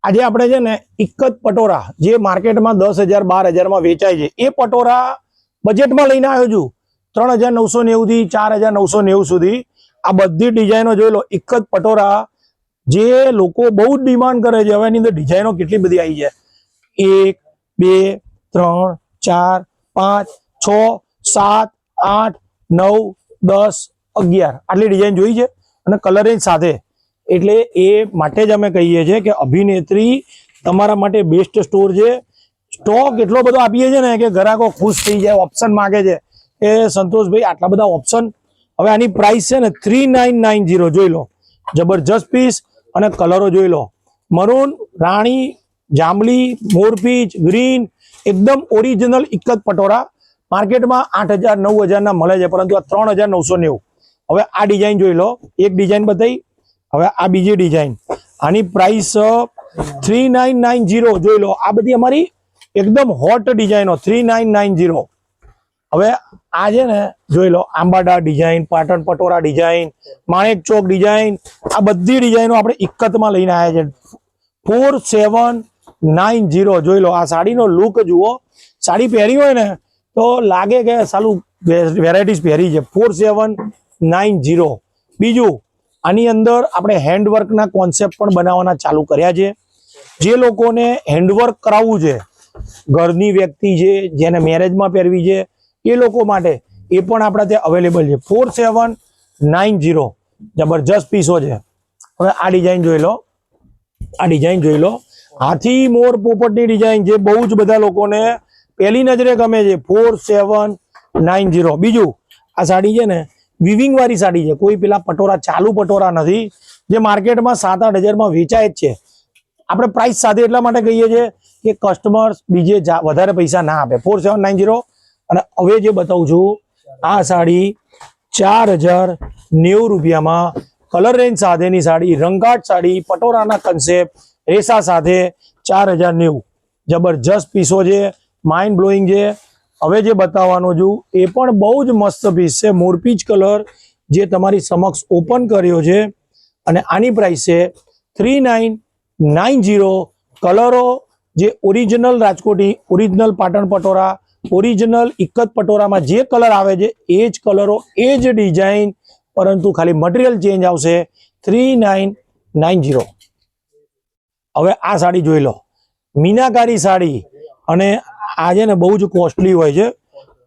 આજે આપણે છે ને એક જ પટોરા જે માર્કેટમાં 10,000 12,000 માં વેચાય છે એ પટોરા બજેટમાં લઈને આવ્યો છું 3,990 થી 4,990 સુધી। આ બધી ડિઝાઇનો જોઈ લો, એક જ પટોરા જે લોકો બહુ જ ડિમાન્ડ કરે છે। હવે એની અંદર ડિઝાઇનો કેટલી બધી આવી છે, 1 2 3 4 5 6 7 8 9 10 11 આટલી ડિઝાઇન જોઈ છે અને કલરિંગ સાથે। એટલે એ માટે જ અમે કહીએ છીએ કે અભિનેત્રી તમારા માટે બેસ્ટ સ્ટોર છે। સ્ટોક એટલો બધો આપીએ છીએ ને કે ગ્રાહકો ખુશ થઈ જાય, ઓપ્શન માંગે છે કે સંતોષભાઈ આટલા બધા ઓપ્શન। હવે આની પ્રાઇસ છે ને 3990 જોઈ લો, જબરજસ્ત પીસ અને કલરો જોઈ લો, મરૂન, રાણી, જાંબલી, મોરપીચ, ગ્રીન, એકદમ ઓરિજિનલ એક જ પટોરા। માર્કેટમાં 8,000 9,000 ના મળે છે, પરંતુ આ 3,990। હવે આ ડિઝાઇન જોઈ લો, એક ડિઝાઇન બતાવી, હવે આ બીજી ડિઝાઇન, આની પ્રાઇસ 3990 જોઈ લો। આ બધી અમારી એકદમ હોટ ડિઝાઇનો 3990। હવે આ છે ને જોઈ લો, Ambada design, Patan પટોરા design, Manek Chowk design, આ બધી ડિઝાઇનો આપણે એકતમાં લઈને આવ્યા છે 4790 જોઈ લો। આ સાડીનો લુક જુઓ, સાડી પહેરી હોય ને તો લાગે કે સાલું વેરાયટીઝ પહેરી છે। 4790। બીજું આની અંદર આપણે હેન્ડવર્કના કોન્સેપ્ટ પણ બનાવવાના ચાલુ કર્યા છે। જે લોકોને હેન્ડવર્ક કરાવવું છે, ઘરની વ્યક્તિ છે જેને મેરેજમાં પહેરવી છે એ લોકો માટે એ પણ આપણા ત્યાં અવેલેબલ છે 4790। જબરજસ્ત પીસો છે। હવે આ ડિઝાઇન જોઈ લો, આ ડિઝાઇન જોઈ લો, હાથી મોર પોપટની ડિઝાઇન જે બહુ જ બધા લોકોને પહેલી નજરે ગમે છે 4790। બીજું આ સાડી છે ને વિવિંગ વાળી સાડી છે, કોઈ પેલા પટોરા ચાલુ પટોરા નથી જે માર્કેટમાં 7-8 હજારમાં વેચાય જ છે। આપણે પ્રાઇસ સાથે એટલા માટે કહીએ છીએ કે કસ્ટમર્સ બીજે વધારે પૈસા ના આપે 4790। અને હવે જે બતાવું છું આ સાડી 4,090 રૂપિયામાં કલર રેન્જ સાથેની સાડી, રંગાટ સાડી, પટોરાના કન્સેપ્ટ રેસા સાથે 4,090। જબરજસ્ત પીસો છે, માઇન્ડ બ્લોઈંગ છે। હવે જે બતાવવાનો છું એ પણ બહુ જ મસ્ત પીસ છે, મોરપીચ કલર જે તમારી સમક્ષ ઓપન કર્યો છે અને આની પ્રાઇસ છે 3990। કલરો જે ઓરિજિનલ રાજકોટી, ઓરિજિનલ પાટણ પટોરા, ઓરિજિનલ એક જ પટોરામાં જે કલર આવે છે એ જ કલરો, એ જ ડિઝાઇન, પરંતુ ખાલી મટીરિયલ ચેન્જ આવશે 3990। હવે આ સાડી જોઈ લો, મીનાકારી સાડી, અને આ છે ને બહુ જ કોસ્ટલી હોય છે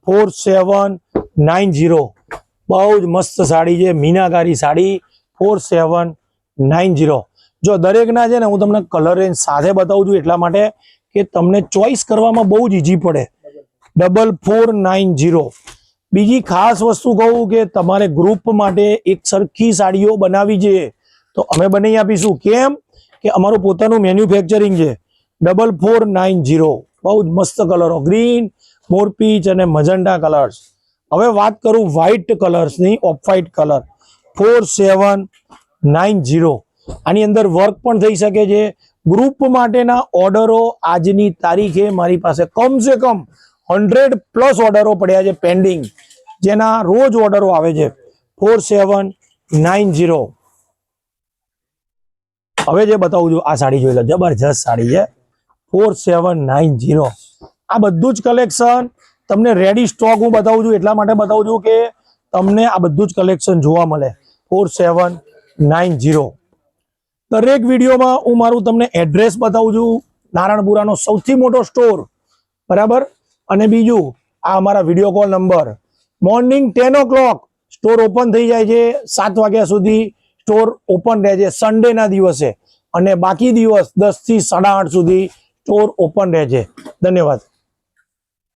4790। બહુ જ મસ્ત સાડી છે, મીનાકારી સાડી 4790। જો દરેકના છે ને હું તમને કલર રેન્જ સાથે બતાવું છું એટલા માટે કે તમને ચોઈસ કરવામાં બહુ જ ઈઝી પડે 4490। બીજી ખાસ વસ્તુ કહું કે તમારે ગ્રુપ માટે એક સરખી સાડીઓ બનાવી છે તો અમે બનાવી આપીશું। કેમ કે અમારું પોતાનું મેન્યુફેક્ચરિંગ છે 4490। બહુ જ મસ્ત કલરો, ગ્રીન, મોરપીચ અને મજંટા કલર્સ। હવે વાત કરું વ્હાઇટ કલર્સની, ઓફ વ્હાઇટ કલર 4790। આની અંદર વર્ક પણ થઈ શકે છે। ગ્રુપ માટેના ઓર્ડરો આજની તારીખે મારી પાસે કમસે કમ 100+ ઓર્ડરો પડ્યા છે પેન્ડિંગ, જેના રોજ ઓર્ડરો આવે છે 4790। હવે જે બતાવું છું આ સાડી જોઈ લો, જબરજસ્ત સાડી છે 4790। આ બધું જ કલેક્શન તમને રેડી સ્ટોક હું બતાવું છું એટલા માટે બતાવું છું કે તમને આ બધું જ કલેક્શન જોવા મળે 4790। દરેક વિડીયોમાં હું મારું તમને એડ્રેસ બતાવું છું, નારણપુરાનો સૌથી મોટો સ્ટોર, બરાબર। અને બીજું આ અમારા video call number, morning 10 o'clock store open થઈ જાય છે, 7 વાગ્યા સુધી સ્ટોર ઓપન રહે છે સન્ડેના દિવસે, અને બાકી દિવસ 10 થી 8:30 સુધી સ્ટોર ઓપન રહે છે। ધન્યવાદ।